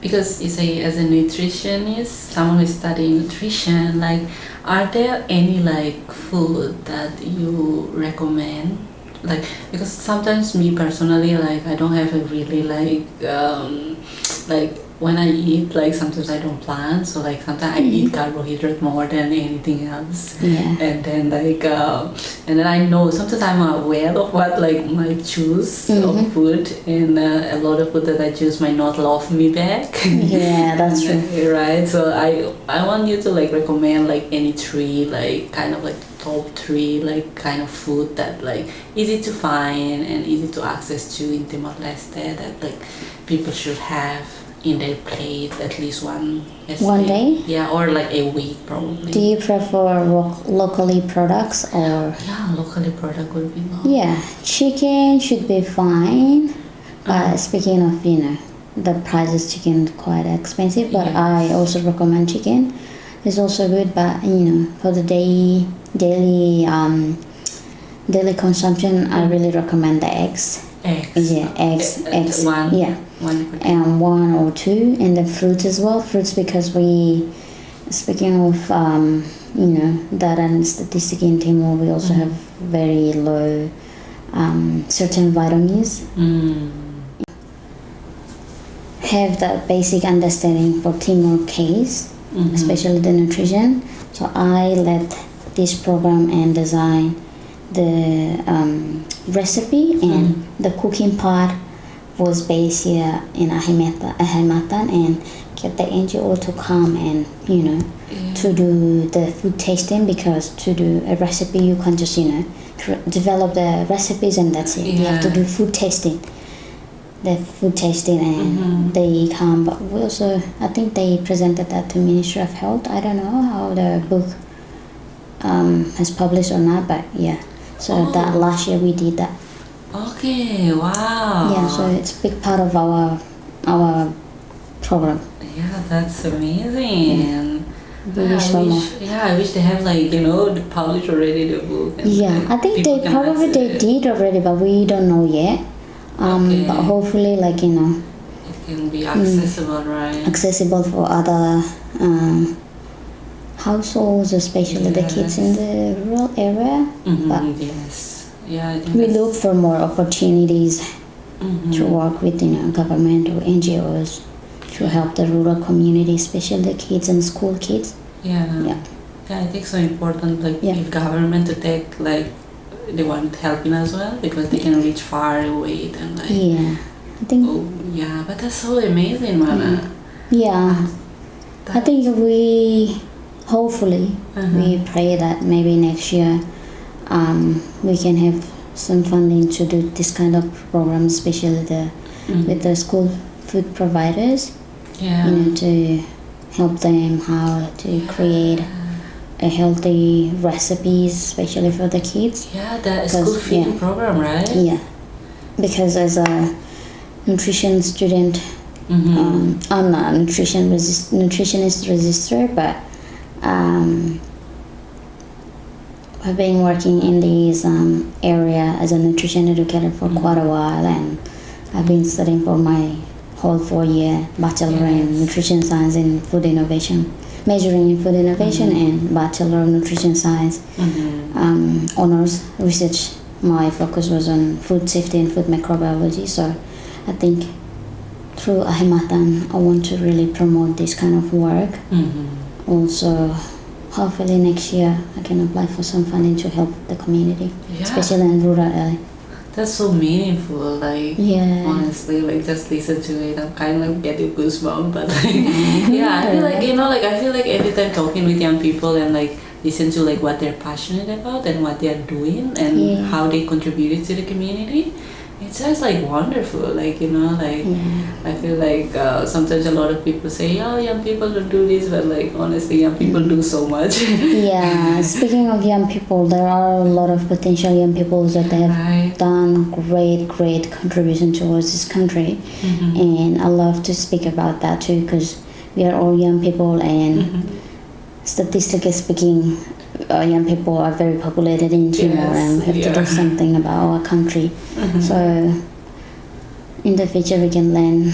Because you say as a nutritionist, someone who is studying nutrition, are there any food that you recommend? Because sometimes me personally, I don't have a really when I eat, sometimes I don't plan, so sometimes I eat carbohydrate more than anything else. And then and then I know sometimes I'm aware of what my choose of food, and a lot of food that I choose might not love me back. Yeah, that's true. Right, so I want you to recommend any three top three kind of food that easy to find and easy to access to in Timor-Leste, that people should have in their plate at least one day. Yeah, or a week probably. Do you prefer locally products or? Yeah, locally product would be more. Yeah, chicken should be fine. Speaking of the prices, chicken quite expensive, but I also recommend chicken. It's also good, but for the daily consumption, I really recommend the eggs. Yeah, eggs. One. Yeah. And one or two, and then fruits as well. Fruits, because speaking of data and statistic in Timor, we also have very low certain vitamins. Have the basic understanding for Timor case, especially the nutrition. So I led this program and design the recipe, and the cooking part was based here in AHI MATAN, and get the NGO to come and to do the food tasting, because to do a recipe you can't just develop the recipes and that's it. You have to do food tasting. And they come, but we also, I think they presented that to Ministry of Health. I don't know how the book has published or not, but yeah. So that last year we did that. Okay, wow. Yeah, so it's a big part of our program. Yeah, that's amazing. I wish they have published already the book. Yeah, I think they did already, but we don't know yet. But hopefully, it can be accessible, right? Accessible for other households, especially the kids in the rural area. But Yeah, I think We that's- look for more opportunities to work with government or NGOs to help the rural community, especially the kids and school kids. Yeah. Yeah. Yeah, I think so important, like, Yeah. if government to take, like, they want helping as well, because they can reach far away and, like, Yeah, I think. oh, yeah, but that's so amazing, Mana. Yeah, I think hopefully, we pray that maybe next year we can have some funding to do this kind of program, especially with the school food providers. Yeah. To help them how to create a healthy recipes, especially for the kids. Yeah, the school feeding program, right? Yeah, because as a nutrition student, I'm not a nutritionist registered, but I've been working in this area as a nutrition educator for quite a while, and I've been studying for my whole 4-year bachelor in nutrition science and food innovation, majoring in food innovation and bachelor of nutrition science, honors research. My focus was on food safety and food microbiology. So I think through AHI MATAN, I want to really promote this kind of work. Also, hopefully next year I can apply for some funding to help the community, especially in rural area. That's so meaningful, like, honestly, like, just listen to it, I'm kind of like getting goosebumps, but like, yeah, I feel like, I feel like every time talking with young people and like listen to like what they're passionate about and what they're doing and how they contributed to the community, it's just like wonderful, like, I feel like sometimes a lot of people say, oh, young people don't do this, but like, honestly, young people do so much. Yeah, speaking of young people, there are a lot of potential young people that have done great contribution towards this country, and I love to speak about that too, because we are all young people, and statistically speaking, young people are very populated in Timor, and we have to do something about our country. So in the future we can lend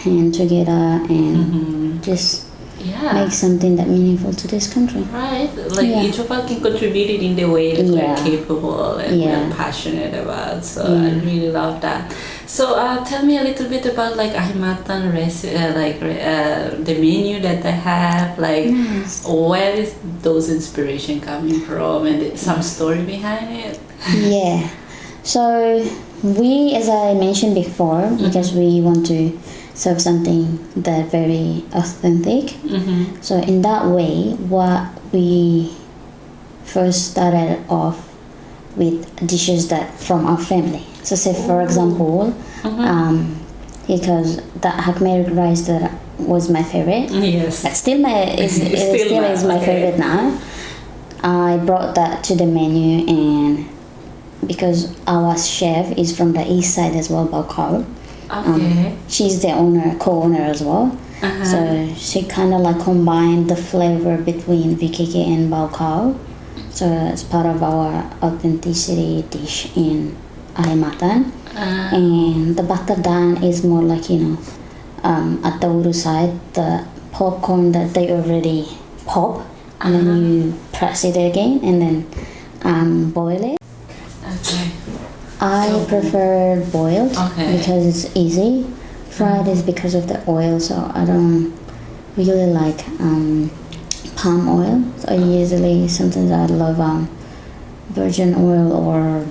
hand together and just make something that meaningful to this country. Right, like each of us can contribute it in the way that we're capable and we're passionate about. So I really love that. So tell me a little bit about like AHI MATAN the menu that they have. Like, where is those inspiration coming from, and some story behind it? Yeah. So we, as I mentioned before, because we want to serve something that very authentic. So in that way, what we first started off with dishes that from our family. So say for example, because the Hakmerik rice that was my favorite. Yes. But still is my favorite now. I brought that to the menu, and because our chef is from the east side as well, Balkar. She's the co-owner as well. So she kind of like combined the flavor between VKK and Balkar. So it's part of our authenticity dish in AHI MATAN. And the batadan is more like, at the Uru side, the popcorn that they already pop, and then you press it again and then boil it. I prefer boiled because it's easy. Fried is because of the oil, so I don't really like palm oil. So sometimes I love virgin oil or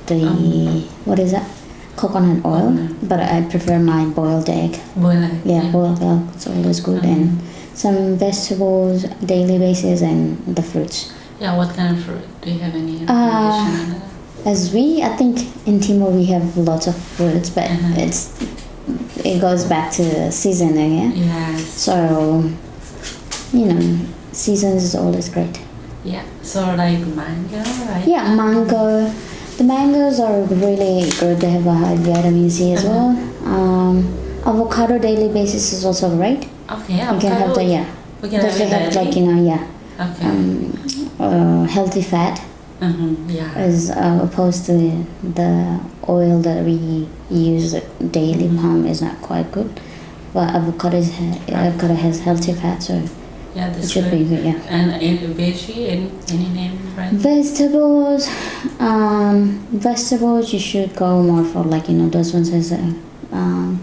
what is that? Coconut oil. But I prefer my boiled egg. Boiled egg. Yeah, boiled egg. It's always good. And some vegetables, daily basis, and the fruits. Yeah, what kind of fruit? Do you have any recommendation? I think in Timor we have lots of fruits, but it goes back to season again. Yes. So, seasons is always great. Yeah. So like mango, right? Yeah, mango. The mangoes are really good. They have a high vitamin C as well. Avocado daily basis is also great. Okay, avocado. You can have because they have healthy fat. As opposed to the oil that we use daily, palm is not quite good, but avocado has healthy fat, so Yeah, It that's should good. be good, yeah. And in veggie, any name brand? Vegetables, vegetables you should go more for like those ones has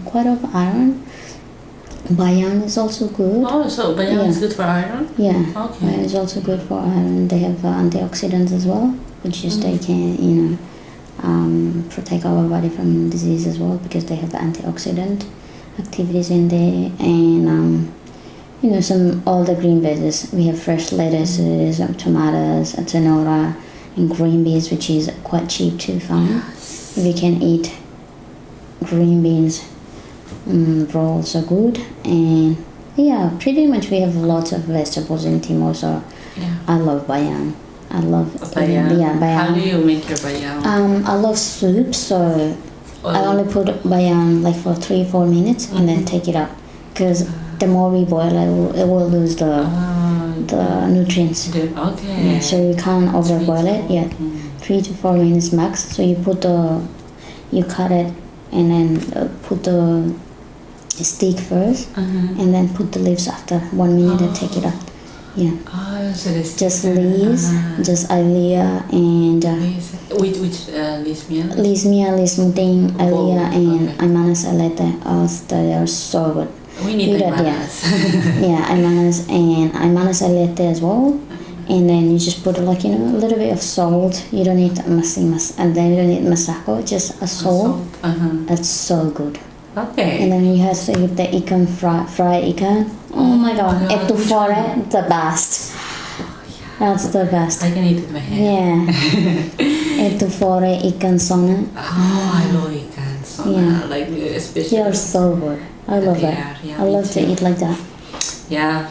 quite of iron. Bayam is also good. Oh, so bayam is Yeah. good for iron? Yeah, Okay. bayam is also good for iron. They have antioxidants as well, which is they can protect our body from disease as well because they have antioxidant activities in there. And some all the green veggies. We have fresh lettuces, tomatoes, cenoura, and green beans, which is quite cheap to find. We can eat green beans raw also good. And yeah, pretty much we have lots of vegetables in Timor, so Yeah. I love bayam. I love Bayam. yeah, bayam. How do you make your bayam? I love soup, so I only put bayam like for 3-4 minutes and then take it out because the more we boil it will lose the nutrients. Okay. Yeah, so you can't overboil it. Yeah, 3 to 4 minutes max. So you cut it and then put the stick first and then put the leaves after 1 minute and take it out. Yeah. Oh, so that's Just leaves, just alia and which leaves meal? lismia, lismuting, alia and Okay. imanas alete. They are so good. We need Yeah. bananas. Yeah, imanas and imanas alete as well. And then you just put like a little bit of salt. You don't need masimas, and then you don't need masako. Just a salt. That's so good. Okay. And then you have to eat the ikan fried ikan. Oh my god, etufore, the best. That's the best. I can eat it with my hand. Yeah. Etufore ikan sona. Oh, I love ikan sona. Yeah. Like especially. They are so good. I love They it. are, yeah, I me love to too. eat like that. Yeah.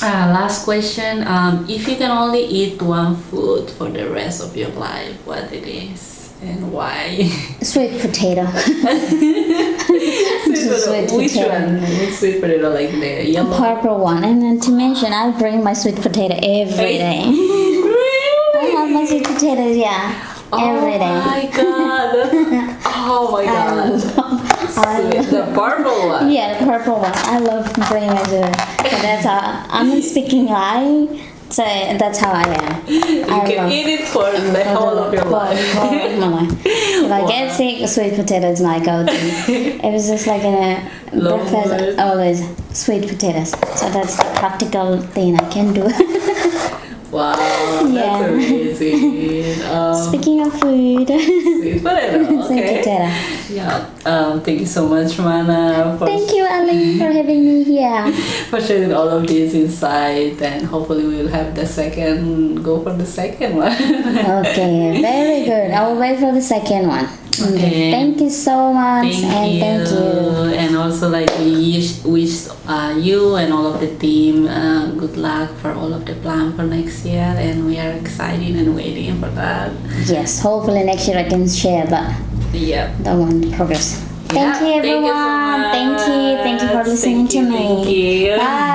Last question. If you can only eat one food for the rest of your life, what it is and why? Sweet potato. Sweet Which potato. one? Which sweet potato? Like the yellow? Purple one. And then to mention, I bring my sweet potato every day. I have my sweet potatoes, yeah, every day. Oh my god! Oh my god! Sweet. The purple one. Yeah, the purple one. I love bringing my food. So that's how I'm not speaking lie. So that's how I am. You can eat it for the whole of your life. If I get sick, sweet potato is my go-to. It was just like in a Long breakfast, word. always sweet potatoes. So that's the practical thing I can do. Wow, that's Yeah. amazing. Speaking of food, Sweet potato. sweet Okay. potato. Yeah. Thank you so much, Mana, for Thank you, Ali, for having me here. for sharing all of this insight, and hopefully we'll have the second one. Okay, very good. I will wait for the second one. Okay. Thank you so much, and thank you. And also, like, we wish you and all of the team good luck for all of the plan for next year, and we are excited and waiting for that. Yes, hopefully next year I can share the Yeah. one progress. Thank Yeah, you, everyone. Thank you so much. Thank you for listening to me. Thank you. Bye.